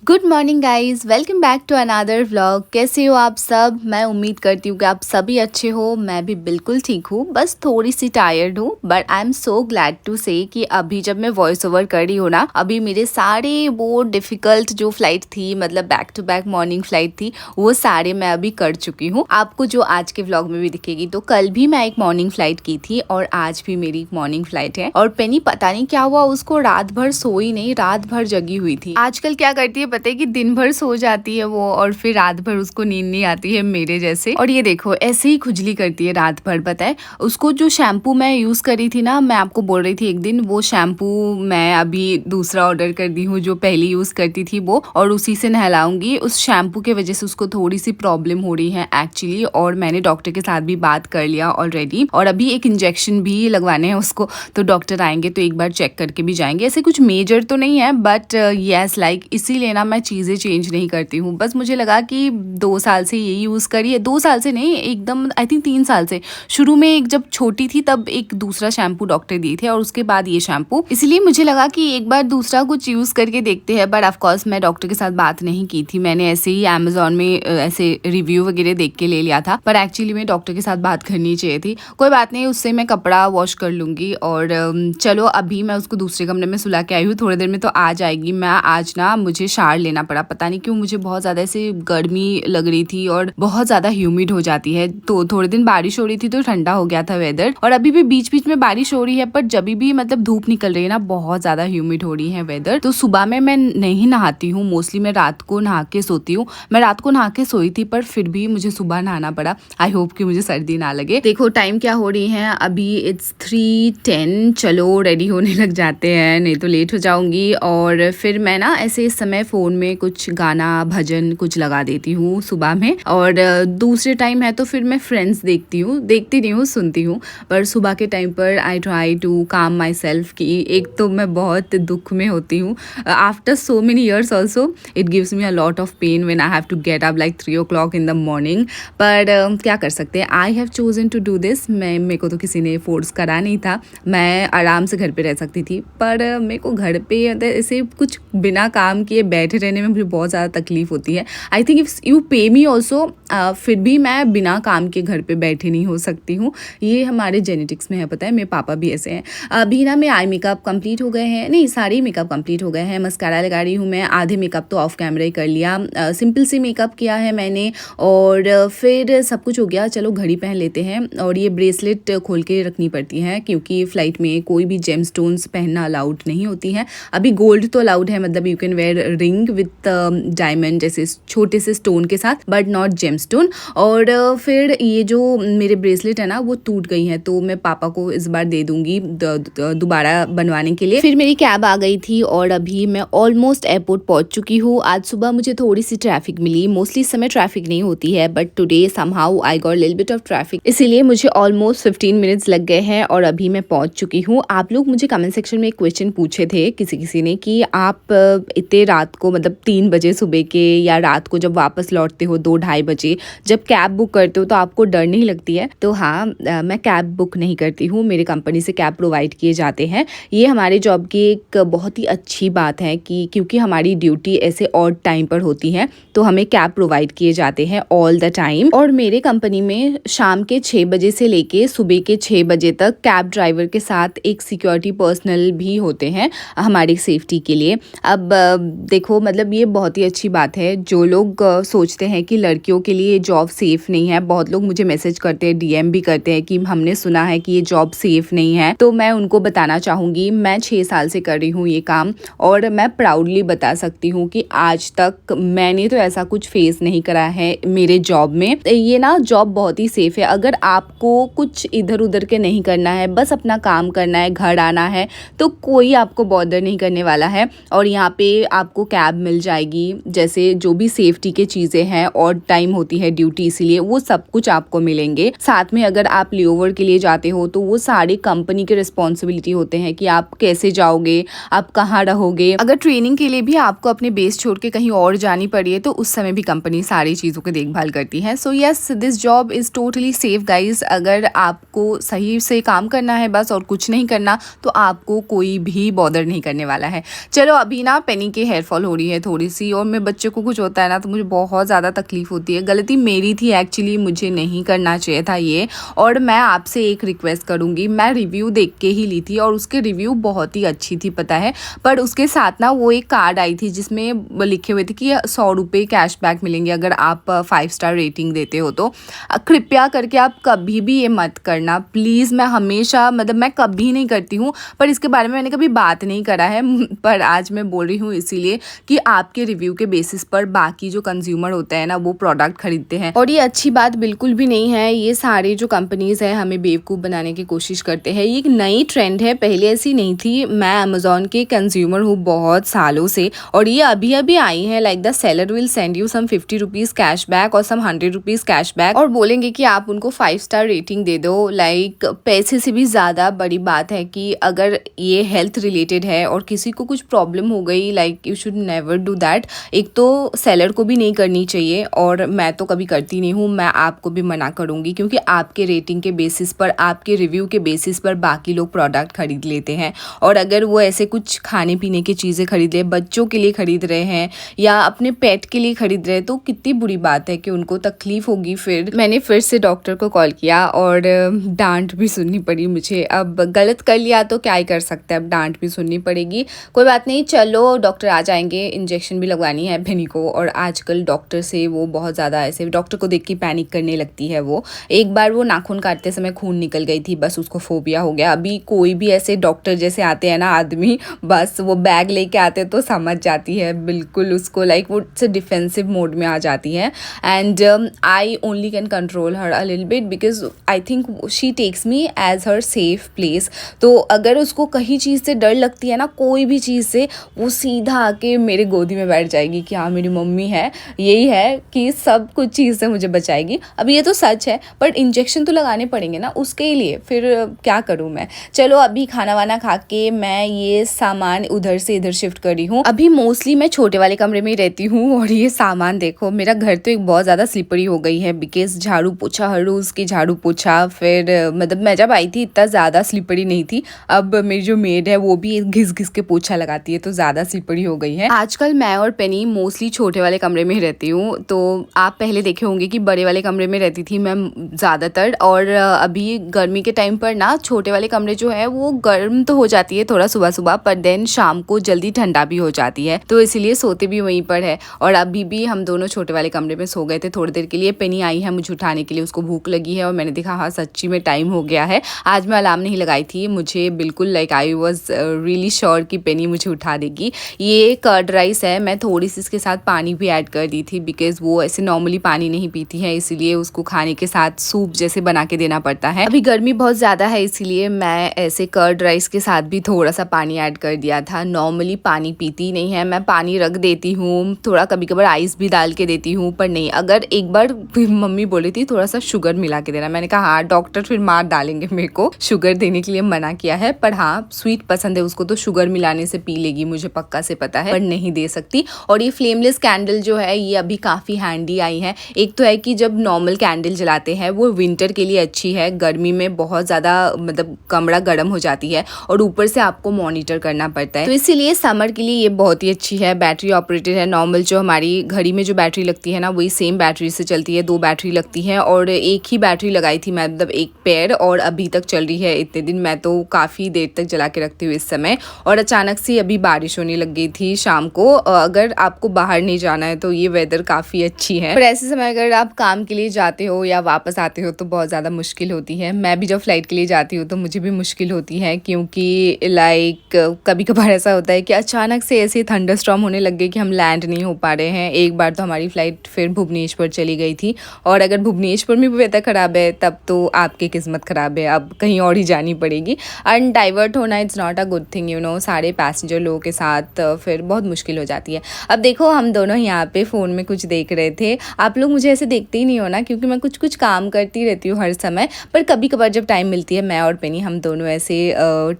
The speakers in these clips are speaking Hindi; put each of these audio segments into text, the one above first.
Good morning guys, welcome back to another vlog. कैसे हो आप सब? मैं उम्मीद करती हूँ कि आप सभी अच्छे हो। मैं भी बिल्कुल ठीक हूँ, बस थोड़ी सी टायर्ड हूँ, but I am so glad to say कि अभी जब मैं वॉइस ओवर कर रही हूँ ना, अभी मेरे सारे वो डिफ़िकल्ट जो फ्लाइट थी, मतलब back to back morning flight थी, वो सारे मैं अभी कर चुकी हूँ। आपको जो आज के व्लॉग में भी दिखेगी, तो कल भी मैं एक मॉर्निंग फ्लाइट की थी और आज भी मेरी एक मॉर्निंग फ्लाइट है। और पेनी पता नहीं क्या हुआ, उसको रात भर सोई नहीं, रात भर जगी हुई थी। आजकल क्या करती है पता है कि दिन भर सो जाती है वो और फिर रात भर उसको नींद नहीं आती है, मेरे जैसे। और ये देखो ऐसे ही खुजली करती है रात भर। पता है उसको जो शैम्पू मैं यूज करी थी ना, मैं आपको बोल रही थी एक दिन, वो शैम्पू मैं अभी दूसरा ऑर्डर कर दी हूँ, जो पहले यूज करती थी वो, और उसी से नहलाऊंगी। उस शैम्पू की वजह से उसको थोड़ी सी प्रॉब्लम हो रही है एक्चुअली, और मैंने डॉक्टर के साथ भी बात कर लिया ऑलरेडी, और अभी एक इंजेक्शन भी लगवाने हैं उसको। तो डॉक्टर आएंगे तो एक बार चेक करके भी जाएंगे। ऐसे कुछ मेजर तो नहीं है, बट यस लाइक इसीलिए ना मैं चीज़ें चेंज नहीं करती हूँ। बस मुझे लगा कि 2 साल से यही यूज़ करिए, 2 साल से नहीं, एकदम आई थिंक 3 साल से। शुरू में एक जब छोटी थी तब एक दूसरा शैम्पू डॉक्टर दिए थे और उसके बाद ये शैम्पू, इसलिए मुझे लगा कि एक बार दूसरा कुछ यूज़ करके देखते हैं। बट ऑफकोर्स मैं डॉक्टर के साथ बात नहीं की थी, मैंने ऐसे ही अमेजोन में ऐसे रिव्यू वगैरह देख के ले लिया था, पर एक्चुअली में डॉक्टर के साथ बात करनी चाहिए थी। कोई बात नहीं, उससे मैं कपड़ा वॉश कर लूँगी। और चलो अभी मैं उसको दूसरे कमरे में सुला के आई हूँ, थोड़ी देर में तो आ जाएगी। मैं आज ना मुझे शावर लेना पड़ा, पता नहीं क्यों मुझे बहुत ज़्यादा ऐसे गर्मी लग रही थी और बहुत ज़्यादा ह्यूमिड हो जाती है। तो थोड़े दिन बारिश हो रही थी तो ठंडा हो गया था वेदर, और अभी भी बीच बीच में बारिश हो रही है, पर जब भी मतलब धूप निकल रही है ना, बहुत ज़्यादा ह्यूमिड हो रही है वेदर। तो सुबह में मैं नहीं नहाती हूँ, मोस्टली मैं रात को नहा के सोती हूँ। मैं रात को नहा के सोई थी, पर फिर भी मुझे सुबह नहाना पड़ा। आई होप कि मुझे सर्दी ना लगे। देखो टाइम क्या हो रही है अभी, इट्स 3:10। चलो रेडी होने लग जाते हैं, नहीं तो लेट हो जाऊंगी। और फिर मैं ना ऐसे इस समय फ़ोन में कुछ गाना भजन कुछ लगा देती हूँ सुबह में, और दूसरे टाइम है तो फिर मैं फ्रेंड्स देखती नहीं हूँ, सुनती हूँ। पर सुबह के टाइम पर आई ट्राई टू काम माई सेल्फ की एक तो मैं बहुत दुख में होती हूँ। After so many years also it gives me a lot of pain when I have to get up like 3 o'clock in the morning. पर क्या कर सकते हैं, I have chosen to do this. मेरे को तो किसी ने फोर्स करा नहीं था, मैं आराम से घर पे रह सकती थी। पर मेरे को घर पे ऐसे कुछ बिना काम किए बैठे रहने में मुझे बहुत ज़्यादा तकलीफ होती है। आई थिंक इफ़ यू पे मी ऑल्सो, फिर भी मैं बिना काम के घर पे बैठे नहीं हो सकती हूँ। ये हमारे जेनेटिक्स में है, पता है, मेरे पापा भी ऐसे हैं। अभी ना मेरे आई मेकअप कंप्लीट हो गए हैं, नहीं सारे मेकअप कंप्लीट हो गए हैं। मस्कारा लगा रही हूँ मैं, आधे मेकअप तो ऑफ कैमरा ही कर लिया। सिंपल सी मेकअप किया है मैंने, और फिर सब कुछ हो गया। चलो घड़ी पहन लेते हैं, और ये ब्रेसलेट खोल के रखनी पड़ती है क्योंकि फ़्लाइट में कोई भी जेम स्टोन्स पहनना अलाउड नहीं होती है। अभी गोल्ड तो अलाउड है, मतलब you can wear ring with diamond जैसे छोटे से स्टोन के साथ, बट नॉट जेम स्टोन। और फिर ये जो मेरे ब्रेसलेट है ना, वो टूट गई है, तो मैं पापा को इस बार दे दूंगी दोबारा बनवाने के लिए। फिर मेरी कैब आ गई थी और अभी मैं ऑलमोस्ट एयरपोर्ट पहुंच चुकी हूँ। आज सुबह मुझे थोड़ी सी ट्रैफिक मिली, मोस्टली इस समय ट्रैफिक नहीं होती है, but today somehow I got little bit of traffic, इसीलिए मुझे ऑलमोस्ट 15 मिनट्स लग गए हैं और अभी मैं पहुंच चुकी हूँ। आप लोग मुझे कमेंट सेक्शन में एक क्वेश्चन पूछे थे किसी ने कि आप इतने रात को, मतलब 3 बजे सुबह के, या रात को जब वापस लौटते हो 2-2:30 बजे, जब कैब बुक करते हो तो आपको डर नहीं लगती है? तो हाँ, मैं कैब बुक नहीं करती हूँ, मेरे कंपनी से कैब प्रोवाइड किए जाते हैं। ये हमारे जॉब की एक बहुत ही अच्छी बात है कि क्योंकि हमारी ड्यूटी ऐसे ऑड टाइम पर होती है, तो हमें कैब प्रोवाइड किए जाते हैं ऑल द टाइम। और मेरे कंपनी में शाम के 6 बजे से लेके सुबह के 6 बजे तक कैब ड्राइवर के साथ एक सिक्योरिटी पर्सनल भी होते हैं हमारी सेफ्टी के लिए। अब देखो मतलब ये बहुत ही अच्छी बात है। जो लोग सोचते हैं कि लड़कियों के लिए जॉब सेफ नहीं है, बहुत लोग मुझे मैसेज करते हैं, डीएम भी करते हैं कि हमने सुना है कि ये जॉब सेफ नहीं है, तो मैं उनको बताना चाहूँगी, मैं 6 साल से कर रही हूँ ये काम, और मैं प्राउडली बता सकती हूँ कि आज तक मैंने तो ऐसा कुछ फेस नहीं करा है मेरे जॉब में। ये ना जॉब बहुत ही सेफ है। अगर आपको कुछ इधर उधर के नहीं करना है, बस अपना काम करना है, घर आना है, तो कोई आपको बॉदर नहीं करने वाला है। और यहाँ पे आपको कैब मिल जाएगी, जैसे जो भी सेफ्टी के चीज़ें हैं, और टाइम होती है ड्यूटी, इसीलिए वो सब कुछ आपको मिलेंगे। साथ में अगर आप लेओवर के लिए जाते हो तो वो सारी कंपनी के रिस्पॉन्सिबिलिटी होते हैं कि आप कैसे जाओगे, आप कहाँ रहोगे। अगर ट्रेनिंग के लिए भी आपको अपने बेस छोड़ के कहीं और जानी पड़ी है तो उस समय भी कंपनी सारी चीज़ों की देखभाल करती है। So yes, this job is totally safe guys. अगर आपको सही से काम करना है बस, और कुछ नहीं करना, तो आपको कोई भी बॉदर नहीं करने वाला है। चलो अभी ना पेनी के हेयर फॉल हो रही है थोड़ी सी, और मेरे बच्चे को कुछ होता है ना तो मुझे बहुत ज़्यादा तकलीफ़ होती है। गलती मेरी थी एक्चुअली, मुझे नहीं करना चाहिए था ये। और मैं आपसे एक रिक्वेस्ट करूँगी, मैं रिव्यू देख के ही ली थी और उसके रिव्यू बहुत ही अच्छी थी पता है, पर उसके साथ ना वो एक कार्ड आई थी जिसमें लिखे हुए थे कि 100 रुपये कैशबैक मिलेंगे अगर आप 5 स्टार रेटिंग देते हो तो। कृपया करके आप कभी भी ये मत करना प्लीज़। मैं हमेशा मतलब मैं कभी नहीं करती हूँ, पर इसके बारे में मैंने कभी बात नहीं करा है पर आज मैं बोल रही हूँ इसीलिए कि आपके रिव्यू के बेसिस पर बाकी जो कंज्यूमर होते हैं ना वो प्रोडक्ट खरीदते हैं, और ये अच्छी बात बिल्कुल भी नहीं है। ये सारे जो कंपनीज़ हैं हमें बेवकूफ़ बनाने की कोशिश करते हैं। ये एक नई ट्रेंड है, पहले ऐसी नहीं थी। मैं अमेज़ॉन के कंज्यूमर हूँ बहुत सालों से, और ये अभी अभी आई है। Like the seller will send you some 50 rupees cashback और सम 100 रुपीज़ कैशबैक, और बोलेंगे कि आप उनको 5 स्टार रेटिंग दे दो। लाइक पैसे से भी ज़्यादा बड़ी बात है कि अगर ये हेल्थ रिलेटेड है और किसी को कुछ प्रॉब्लम हो गई, like you should never do that. एक तो सेलर को भी नहीं करनी चाहिए, और मैं तो कभी करती नहीं हूँ। मैं आपको भी मना करूँगी क्योंकि आपके रेटिंग के बेसिस पर, आपके रिव्यू के बेसिस पर बाकी लोग प्रोडक्ट खरीद लेते हैं। और अगर वो ऐसे कुछ खाने पीने की चीज़ें खरीद रहे, बच्चों के लिए खरीद रहे हैं या अपने पेट के लिए खरीद रहे हैं, तो कितनी बुरी बात है कि उनको तकलीफ होगी। फिर मैंने फिर से डॉक्टर को कॉल किया और डांट भी सुननी पड़ी मुझे। अब गलत कर लिया तो क्या ही कर सकते हैं, अब डांट भी सुननी पड़ेगी। कोई बात नहीं, चलो डॉक्टर आ जाएंगे, इंजेक्शन भी लगवानी है बेनी को। और आजकल डॉक्टर से वो बहुत ज़्यादा ऐसे डॉक्टर को देख के पैनिक करने लगती है। वो एक बार वो नाखून काटते समय खून निकल गई थी, बस उसको फोबिया हो गया। अभी कोई भी ऐसे डॉक्टर जैसे आते हैं ना आदमी, बस वो बैग लेके आते तो समझ जाती है बिल्कुल उसको, लाइक वो से डिफेंसिव मोड में आ जाती है। And I only can control her a little bit because I think she takes me as her safe place. तो अगर उसको कहीं चीज़ से डर लगती है ना, कोई भी चीज़ से, वो सीधा आके मेरे गोदी में बैठ जाएगी कि हाँ मेरी मम्मी है। यही है कि सब कुछ चीज़ से मुझे बचाएगी। अब ये तो सच है, बट इंजेक्शन तो लगाने पड़ेंगे ना उसके लिए, फिर क्या करूँ मैं। चलो अभी खाना वाना खा के मैं ये सामान उधर से इधर शिफ्ट कर रही हूँ। अभी मोस्टली मैं छोटे वाले कमरे में ही रहती हूँ, और ये सामान देखो, मेरा घर तो एक बहुत ज़्यादा स्लिपरी हो गई है बिकॉज झाड़ू पोछा हर रोज़ की झाड़ू पोछा। फिर मतलब मैं जब आई थी इतना ज़्यादा स्लिपरी नहीं थी, अब मेरी जो मेड है वो भी घिस घिस के पोछा लगाती है तो ज़्यादा स्लिपरी हो गई है। आजकल मैं और पेनी मोस्टली छोटे वाले कमरे में ही रहती हूँ। तो आप पहले देखे होंगे कि बड़े वाले कमरे में रहती थी मैं ज़्यादातर, और अभी गर्मी के टाइम पर ना छोटे वाले कमरे जो है वो गर्म तो हो जाती है थोड़ा सुबह सुबह, पर देन शाम को जल्दी ठंडा भी हो जाती है, तो इसीलिए सोते भी वहीं पर है। और अभी भी हम दोनों छोटे वाले कमरे में सो गए थे थोड़ी देर के लिए। पेनी आई है मुझे उठाने के लिए, उसको भूख लगी है और मैंने देखा हाँ सच्ची में टाइम हो गया है। आज मैं अलार्म नहीं लगाई थी, मुझे बिल्कुल like I was really sure कि पेनी मुझे उठा देगी। ये कर्ड राइस है, मैं थोड़ी सी इसके साथ पानी भी ऐड कर दी थी बिकॉज वो ऐसे नॉर्मली पानी नहीं पीती है, इसीलिए उसको खाने के साथ सूप जैसे बना के देना पड़ता है। अभी गर्मी बहुत ज़्यादा है इसीलिए मैं ऐसे कर्ड राइस के साथ भी थोड़ा सा पानी ऐड कर दिया था। नॉर्मली पानी पीती नहीं है मैं, पानी रख देती हूँ, थोड़ा कभी कभार आइस भी डाल के देती हूँ, पर नहीं। अगर एक बार मम्मी बोली थी थोड़ा सा शुगर मिला के देना, मैंने कहा हाँ डॉक्टर फिर मार डालेंगे मेरे को, शुगर देने के लिए मना किया है। पर हाँ स्वीट पसंद है उसको, तो शुगर मिलाने से पी लेगी, मुझे पक्का से पता है, पर नहीं दे सकती। और ये फ्लेमलेस कैंडल जो है ये अभी काफ़ी हैंडी आई है। एक तो है कि जब नॉर्मल कैंडल जलाते हैं वो विंटर के लिए अच्छी है, गर्मी में बहुत ज़्यादा मतलब कमरा गर्म हो जाती है और ऊपर से आपको मॉनिटर करना पड़ता है, तो इसीलिए समर के लिए ये बहुत ही अच्छी है। बैटरी ऑपरेटेड है, नॉर्मल जो हमारी घड़ी में जो बैटरी लगती है ना वही सेम बैटरी से चलती है, 2 बैटरी लगती है। और एक ही बैटरी लगाई थी मैं, मतलब एक पेयर, और अभी तक चल रही है इतने दिन। मैं तो काफ़ी देर तक जला के रखती हूँ इस समय। और अचानक से अभी बारिश होने लग गई थी शाम को। अगर आपको बाहर नहीं जाना है तो ये वेदर काफ़ी अच्छी है, पर ऐसे समय अगर आप काम के लिए जाते हो या वापस आते हो तो बहुत ज़्यादा मुश्किल होती है। मैं भी जब फ्लाइट के लिए जाती हूँ तो मुझे भी मुश्किल होती है, क्योंकि लाइक कभी कभार ऐसा होता है कि अचानक से ऐसे थंडरस्टॉर्म होने लग गए कि हम लैंड नहीं हो पा रहे हैं। एक बार तो हमारी फ़्लाइट फिर भुवनेश्वर चली गई थी, और अगर भुवनेश्वर में भी वेदर ख़राब है तब तो आपकी किस्मत ख़राब है, अब कहीं और ही जानी पड़ेगी। एंड डाइवर्ट होना it's not a good thing, you know, सारे पैसेंजर लोगों के साथ फिर बहुत मुश्किल हो जाती है। अब देखो हम दोनों यहाँ पे फ़ोन में कुछ देख रहे थे, आप लोग मुझे ऐसे देखते ही नहीं हो ना क्योंकि मैं कुछ कुछ काम करती रहती हूँ हर समय, पर कभी कभार जब टाइम मिलती है मैं और पेनी हम दोनों ऐसे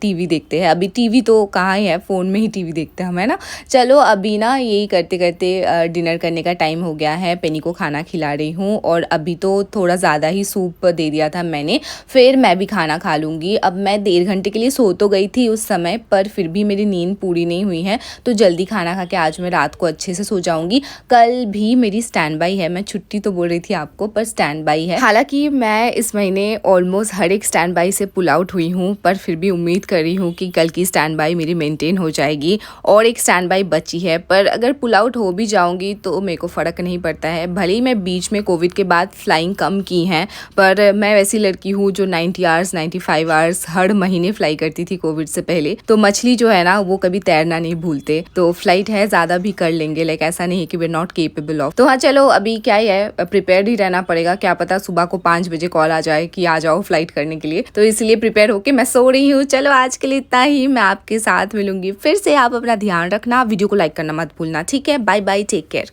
टीवी देखते हैं। अभी टीवी तो कहाँ ही है, फ़ोन में ही टीवी देखते हैं हम, है ना। चलो अभी ना यही करते करते डिनर करने का टाइम हो गया है, पेनी को खाना खिला रही हूँ, और अभी तो थोड़ा ज़्यादा ही सूप दे दिया था मैंने, फिर मैं भी खाना खा लूँगी। अब मैं 1.5 घंटे के लिए सो तो गई थी उस समय, पर फिर भी मेरी नींद पूरी नहीं हुई है, तो जल्दी खाना खा के आज मैं रात को अच्छे से सो जाऊंगी। कल भी मेरी स्टैंड बाई है, मैं छुट्टी तो बोल रही थी आपको पर स्टैंड बाई है। हालांकि मैं इस महीने ऑलमोस्ट हर एक स्टैंड बाई से पुल आउट हुई हूँ, पर फिर भी उम्मीद कर रही हूँ कि कल की स्टैंड बाई मेरी मेंटेन हो जाएगी और एक स्टैंड बाई बची है। पर अगर पुल आउट हो भी जाऊंगी तो मेरे को फ़र्क नहीं पड़ता है। भले ही मैं बीच में कोविड के बाद फ्लाइंग कम की हैं, पर मैं वैसी लड़की हूँ जो 90 आवर्स 95 आवर्स हर महीने फ्लाई करती थी कोविड से पहले। तो मछली जो है ना वो कभी तैरना नहीं भूलते, तो फ्लाइट है ज़्यादा भी कर लेंगे, लाइक ऐसा नहीं है कि वे नॉट केपेबल ऑफ। तो हाँ चलो अभी क्या ही है, प्रिपेयर ही रहना पड़ेगा। क्या पता सुबह को 5 बजे कॉल आ जाए कि आ जाओ फ्लाइट करने के लिए, तो इसलिए प्रिपेयर होके मैं सो रही हूँ। चलो आज के लिए इतना ही, मैं आपके साथ मिलूंगी फिर से। आप अपना ध्यान रखना, वीडियो को लाइक करना मत भूलना, ठीक है? Bye bye, take care.